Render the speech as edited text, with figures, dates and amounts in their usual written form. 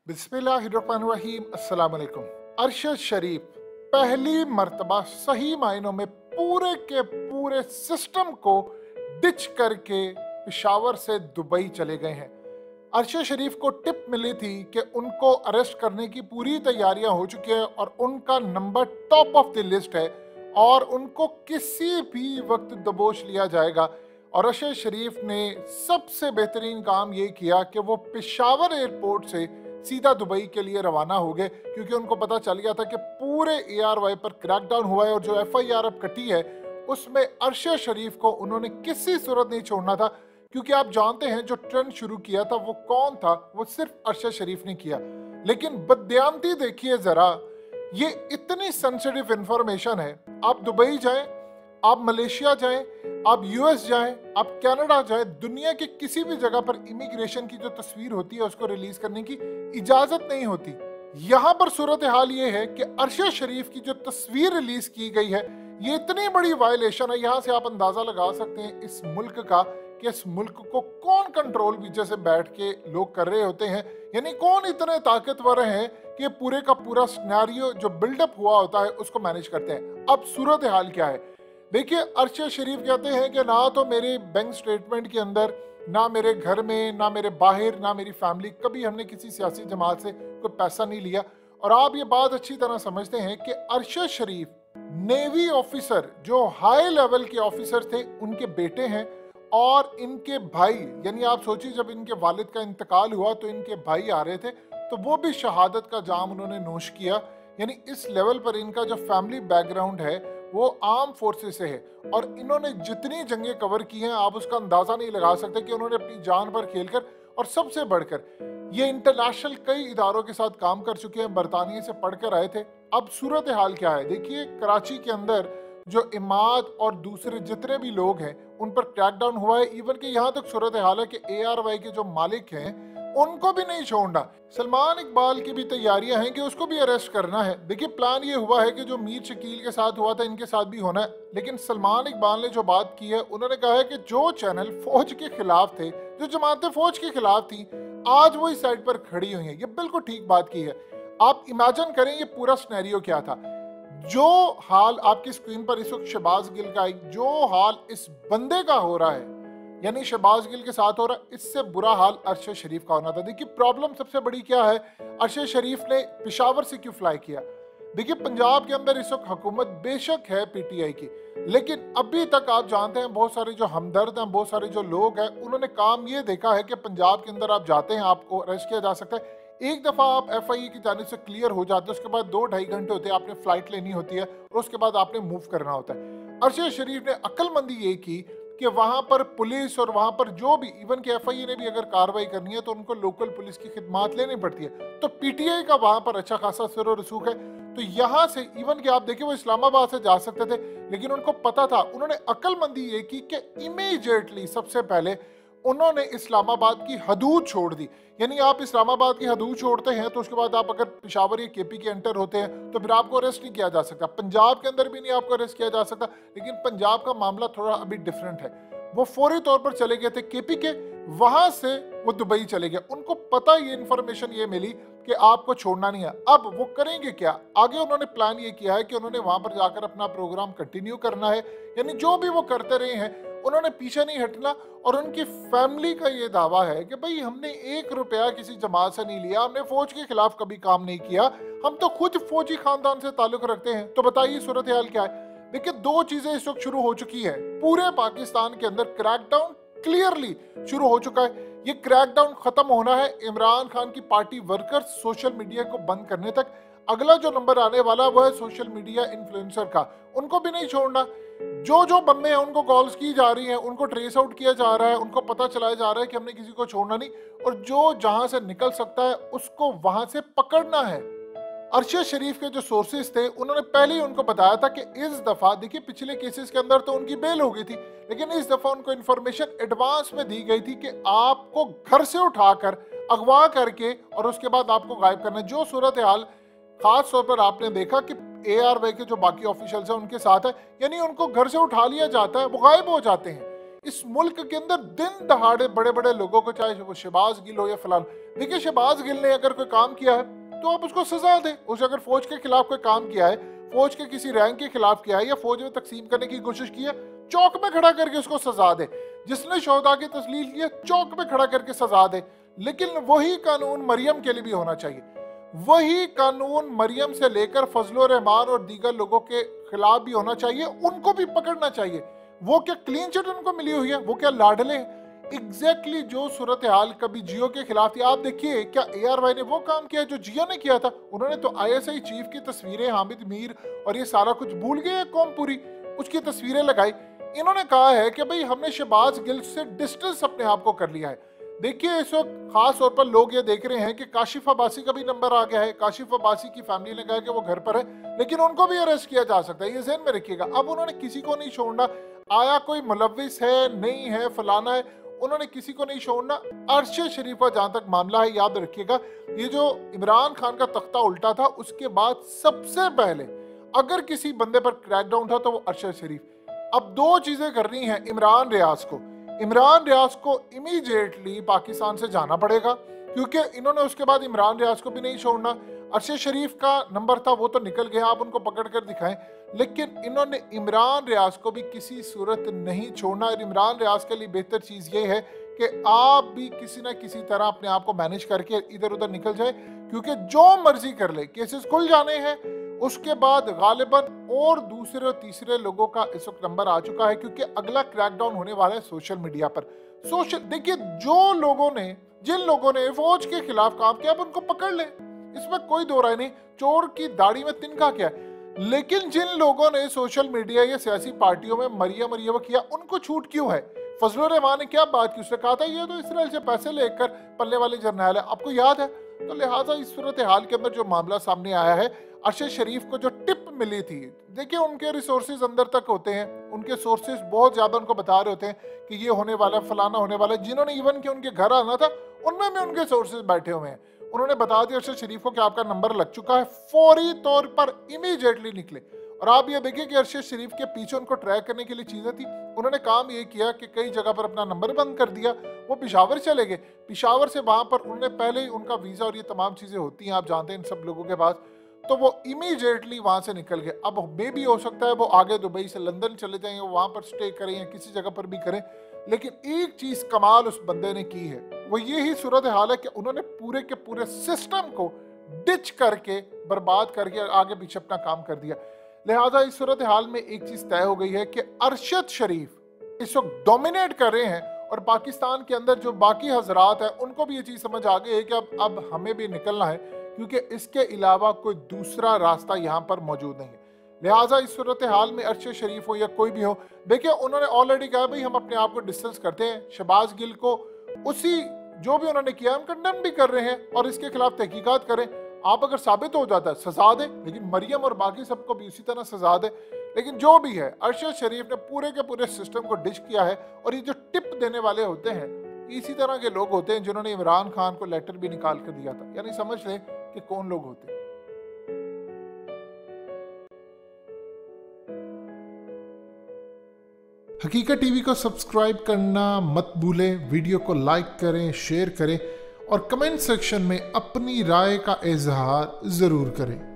बिस्मिल्लाहिर्रहमानिर्रहीम। अस्सलाम वालेकुम। अरशद शरीफ पहली मर्तबा सही मायनों में पूरे के पूरे सिस्टम को डिच करके पिशावर से दुबई चले गए हैं। अरशद शरीफ को टिप मिली थी कि उनको अरेस्ट करने की पूरी तैयारियां हो चुकी है और उनका number top of the list है और उनको किसी भी वक्त दबोच लिया जाएगा। और अरशद शरीफ ने सबसे बेहतरीन काम ये किया कि वो पेशावर एयरपोर्ट से सीधा दुबई के लिए रवाना हो गए, क्योंकि उनको पता चल गया था कि पूरे ARY पर क्रैकडाउन हुआ है और जो FIR अब कटी है उसमें अरशद शरीफ को उन्होंने किसी सूरत नहीं छोड़ना था। क्योंकि आप जानते हैं जो ट्रेंड शुरू किया था वो कौन था, वो सिर्फ अरशद शरीफ ने किया। लेकिन बददियानती देखिए जरा, ये इतनी सेंसिटिव इंफॉर्मेशन है। आप दुबई जाएं, आप मलेशिया जाएं, आप US जाएं, आप कनाडा जाएं, दुनिया के किसी भी जगह पर इमिग्रेशन की जो तस्वीर होती है उसको रिलीज करने की इजाजत नहीं होती। यहाँ पर सूरत हाल ये है कि अरशद शरीफ की जो तस्वीर रिलीज की गई है ये इतनी बड़ी वायलेशन है। यहाँ से आप अंदाजा लगा सकते हैं इस मुल्क का कि इस मुल्क को कौन कंट्रोल पीछे से बैठ के लोग कर रहे होते हैं, यानी कौन इतने ताकतवर हैं कि पूरे का पूरा सिनेरियो जो बिल्डअप हुआ होता है उसको मैनेज करते हैं। अब सूरत हाल क्या है देखिए, अरशद शरीफ कहते हैं कि ना तो मेरे बैंक स्टेटमेंट के अंदर, ना मेरे घर में, ना मेरे बाहर, ना मेरी फैमिली, कभी हमने किसी सियासी जमात से कोई पैसा नहीं लिया। और आप ये बात अच्छी तरह समझते हैं कि अरशद शरीफ नेवी ऑफिसर, जो हाई लेवल के ऑफिसर थे, उनके बेटे हैं। और इनके भाई, यानी आप सोचिए जब इनके वालिद का इंतकाल हुआ तो इनके भाई आ रहे थे, तो वो भी शहादत का जाम उन्होंने नोश किया। यानी इस लेवल पर इनका जो फैमिली बैकग्राउंड है वो आर्म फोर्सेस से है। और इन्होंने जितनी जंगें कवर की हैं आप उसका अंदाजा नहीं लगा सकते कि उन्होंने अपनी जान पर खेलकर, और सबसे बढ़कर ये इंटरनेशनल कई इदारों के साथ काम कर चुके हैं, बरतानिया से पढ़कर आए थे। अब सूरत हाल क्या है देखिए, कराची के अंदर जो इमाद और दूसरे जितने भी लोग हैं उन पर क्रैकडाउन हुआ है। इवन कि यहाँ तक सूरत हाल है कि ARY के जो मालिक हैं उनको भी नहीं छोड़ना। सलमान इकबाल की भी तैयारियां हैं कि उसको भी अरेस्ट करना है। देखिए प्लान ये हुआ है कि जो मीर शकील के साथ हुआ था इनके साथ भी होना है। लेकिन सलमान इकबाल ने जो बात की है, उन्होंने कहा है कि जो चैनल फौज के खिलाफ थे, जो जमातें फौज के खिलाफ थी, आज वो इस साइड पर खड़ी हुई हैं। ये बिल्कुल ठीक बात की है। आप इमेजिन करें ये पूरा सिनेरियो क्या था। जो हाल आपकी स्क्रीन पर इस वक्त शहबाज गिल का, जो हाल इस बंदे का हो रहा है, यानी शहबाज गिल के साथ हो रहा है, इससे बुरा हाल अरशद शरीफ का होना था। देखिए प्रॉब्लम सबसे बड़ी क्या है, अरशद शरीफ ने पेशावर से क्यों फ्लाई किया। देखिए पंजाब के अंदर इस वक्त हुकूमत बेशक है PTI की, लेकिन अभी तक आप जानते हैं बहुत सारे जो हमदर्द हैं, बहुत सारे जो लोग हैं, उन्होंने काम ये देखा है कि पंजाब के अंदर आप जाते हैं, आपको अरेस्ट किया जा सकता है। एक दफ़ा आप FIA की जानिब से क्लियर हो जाते हैं, उसके बाद 2-2.5 घंटे होते हैं, आपने फ्लाइट लेनी होती है और उसके बाद आपने मूव करना होता है। अरशद शरीफ ने अक्लमंदी ये की कि वहां पर पुलिस और वहां पर जो भी, इवन के FIA ने भी अगर कार्रवाई करनी है तो उनको लोकल पुलिस की खिदमात लेनी पड़ती है। तो PTI का वहां पर अच्छा खासा सिर और रसूख है। तो यहाँ से इवन कि आप देखिए वो इस्लामाबाद से जा सकते थे, लेकिन उनको पता था, उन्होंने अक्लमंदी ये की कि इमीडिएटली सबसे पहले उन्होंने इस्लामाबाद की हदूद छोड़ दी। यानी आप इस्लामाबाद की हदूद छोड़ते हैं तो उसके बाद आप अगर पेशावर या KP के एंटर होते हैं तो फिर आपको अरेस्ट नहीं किया जा सकता। पंजाब के अंदर भी नहीं आपको अरेस्ट किया जा सकता। लेकिन पंजाब का मामला थोड़ा अभी डिफरेंट है। वो फौरी तौर पर चले गए थे KP के, वहां से वो दुबई चले गए। उनको पता, ये इंफॉर्मेशन ये मिली कि आपको छोड़ना नहीं है। अब वो करेंगे क्या आगे, उन्होंने प्लान ये किया है कि उन्होंने वहां पर जाकर अपना प्रोग्राम कंटिन्यू करना है। यानी जो भी वो करते रहे हैं उन्होंने पीछे नहीं हटना। और उनकी फैमिली का ये दावा है कि भाई हमने 1 रुपया किसी जमात से नहीं लिया, हमने फौज के खिलाफ कभी काम नहीं किया, हम तो खुद फौजी खानदान से ताल्लुक रखते हैं। तो बताइए सूरत हाल क्या है। देखिए 2 चीजें इस वक्त शुरू हो चुकी है। पूरे पाकिस्तान के अंदर क्रैकडाउन क्लियरली शुरू हो चुका है। ये क्रैकडाउन खत्म होना है इमरान खान की पार्टी वर्कर्स सोशल मीडिया को बंद करने तक। अगला जो नंबर आने वाला वो है सोशल मीडिया इन्फ्लुएंसर का, उनको भी नहीं छोड़ना। जो जो बंदे हैं उनको कॉल्स की जा रही हैं, उनको ट्रेस आउट किया जा रहा है, उनको पता चलाया जा रहा है कि हमने किसी को छोड़ना नहीं, और जो जहां से निकल सकता है उसको वहां से पकड़ना है। अरशद शरीफ के जो सोर्सेज थे उन्होंने पहले ही उनको बताया था कि इस दफा, देखिए पिछले केसेस के अंदर तो उनकी बेल हो गई थी, लेकिन इस दफा उनको इंफॉर्मेशन एडवांस में दी गई थी कि आपको घर से उठाकर अगवा करके और उसके बाद आपको गायब करना है। जो सूरत हाल खास तौर पर आपने देखा कि ARY के जो बाकी ऑफिशियल्स हैं उनके साथ है, यानी उनको घर से उठा लिया जाता है, वो गायब हो जाते हैं। इस मुल्क के अंदर दिन दहाड़े बड़े बड़े लोगों को, चाहे वो शहबाज गिल हो या फलान, देखिए शहबाज गिल ने अगर कोई काम किया है तो आप उसको सजा दें। उसे अगर फौज के खिलाफ कोई काम किया है, फौज के किसी रैंक के खिलाफ किया है या फौज में तकसीम करने की कोशिश की है, चौक में खड़ा करके उसको सजा दे। जिसने शोहदा की तस्लील की है, चौक में खड़ा करके सजा दे। लेकिन वही कानून मरियम के लिए भी होना चाहिए। वही कानून मरियम से लेकर फजलुर रहमान और दीगर लोगों के खिलाफ भी होना चाहिए। उनको भी पकड़ना चाहिए। वो क्या क्लीन चिट उनको मिली हुई है? वो क्या लाडले हैं? एग्जैक्टली जो सूरत हाल कभी जियो के खिलाफ थी, आप देखिए क्या ARY ने वो काम किया जो जियो ने किया था। उन्होंने तो ISI चीफ की तस्वीरें, हामिद मीर और ये सारा कुछ भूल गए कौम पूरी, उसकी तस्वीरें लगाई। इन्होंने कहा है कि भाई हमने शहबाज गिल से डिस्टेंस अपने आप को कर लिया है। देखिए इस वक्त खास तौर पर लोग ये देख रहे हैं कि काशिफ अब्बासी का भी नंबर आ गया है। काशिफ अब्बासी की फैमिली ने कहा कि वो घर पर है, लेकिन उनको भी अरेस्ट किया जा सकता है, ये ज़हन में रखिएगा। अब उन्होंने किसी को नहीं छोड़ना, आया कोई मुलविस है, नहीं है, फलाना है, उन्होंने किसी को नहीं छोड़ना। अरशद शरीफ का जहां तक मामला है, याद रखिएगा ये जो इमरान खान का तख्ता उल्टा था, उसके बाद सबसे पहले अगर किसी बंदे पर क्रैकडाउन था तो वो अरशद शरीफ। अब दो चीजें करनी है इमरान रियाज को इमीडिएटली पाकिस्तान से जाना पड़ेगा, क्योंकि इन्होंने उसके बाद इमरान रियाज को भी नहीं छोड़ना। अरशद शरीफ का नंबर था वो तो निकल गया, आप उनको पकड़ कर दिखाएं, लेकिन इन्होंने इमरान रियाज को भी किसी सूरत नहीं छोड़ना। और इमरान रियाज के लिए बेहतर चीज ये है कि आप भी किसी ना किसी तरह अपने आप को मैनेज करके इधर उधर निकल जाए, क्योंकि जो मर्जी कर ले केसेस खुल जाने हैं। उसके बाद गालिबन और दूसरे और तीसरे लोगों का इस वक्त नंबर आ चुका है, क्योंकि अगला क्रैकडाउन होने वाला है सोशल मीडिया पर। देखिए जिन लोगों ने फौज के खिलाफ काम किया, अब उनको पकड़ ले, इसमें कोई दो राय नहीं। चोर की दाढ़ी में तिनका क्या है। लेकिन जिन लोगों ने सोशल मीडिया या सियासी पार्टियों में मरियम किया, उनको छूट क्यों है? फजलुर रहमान ने क्या बात की? उसने कहा था ये तो इसराइल से पैसे लेकर पल्ले वाले जर्नैल है, आपको याद है। तो लिहाजा इस सूरत हाल के अंदर जो मामला सामने आया है, अरशद शरीफ को जो टिप मिली थी, देखिए उनके रिसोर्सेज अंदर तक होते हैं, उनके सोर्सेज बहुत ज्यादा उनको बता रहे होते हैं कि ये होने वाला है, फलाना होने वाला है। जिन्होंने इवन कि उनके घर आना था, उनमें भी उनके सोर्सेज बैठे हुए हैं। उन्होंने बता दिया अरशद शरीफ को कि आपका नंबर लग चुका है, फौरी तौर पर इमीडिएटली निकले। और आप ये देखिए कि अरशद शरीफ के पीछे उनको ट्रैक करने के लिए चीजें थी। उन्होंने काम ये किया कि कई जगह पर अपना नंबर बंद कर दिया, वो पेशावर चले गए। पेशावर से वहां पर उन्होंने पहले ही उनका वीजा और ये तमाम चीजें होती हैं, आप जानते हैं इन सब लोगों के पास, तो वो इमीडिएटली वहां से निकल गए। अब मे भी हो सकता है वो आगे दुबई से लंदन चले जाएं, वहां पर स्टे करें या किसी जगह पर भी करें। लेकिन एक चीज कमाल उस बंदे ने की है, वो यही सूरत हाल है कि उन्होंने पूरे के पूरे सिस्टम को डिच करके, बर्बाद करके आगे पीछे अपना काम कर दिया। लिहाजा इस सूरत हाल में एक चीज तय हो गई है कि अरशद शरीफ इस वक्त डोमिनेट कर रहे हैं, और पाकिस्तान के अंदर जो बाकी हजरात हैं उनको भी ये चीज समझ आ गई है कि अब हमें भी निकलना है, क्योंकि इसके अलावा कोई दूसरा रास्ता यहाँ पर मौजूद नहीं है। लिहाजा इस सूरत हाल में अरशद शरीफ हो या कोई भी हो, देखिए उन्होंने ऑलरेडी कहा भाई हम अपने आप को डिस्टेंस करते हैं। शहबाज गिल को उसी जो भी उन्होंने किया हम कंडेम भी कर रहे हैं और इसके खिलाफ तहकीकात करें। आप अगर साबित हो जाता है सजा दे, लेकिन मरियम और बाकी सबको भी इसी तरह सजा दे। लेकिन जो भी है, अरशद शरीफ ने पूरे के पूरे सिस्टम को डिच किया है। और ये जो टिप देने वाले होते हैं, इसी तरह के लोग होते हैं जिन्होंने इमरान खान को लेटर भी निकाल कर दिया था। यानी समझ लें कि कौन लोग होते हैं। हकीकत टीवी को सब्सक्राइब करना मत भूलें, वीडियो को लाइक करें, शेयर करें और कमेंट सेक्शन में अपनी राय का इजहार जरूर करें।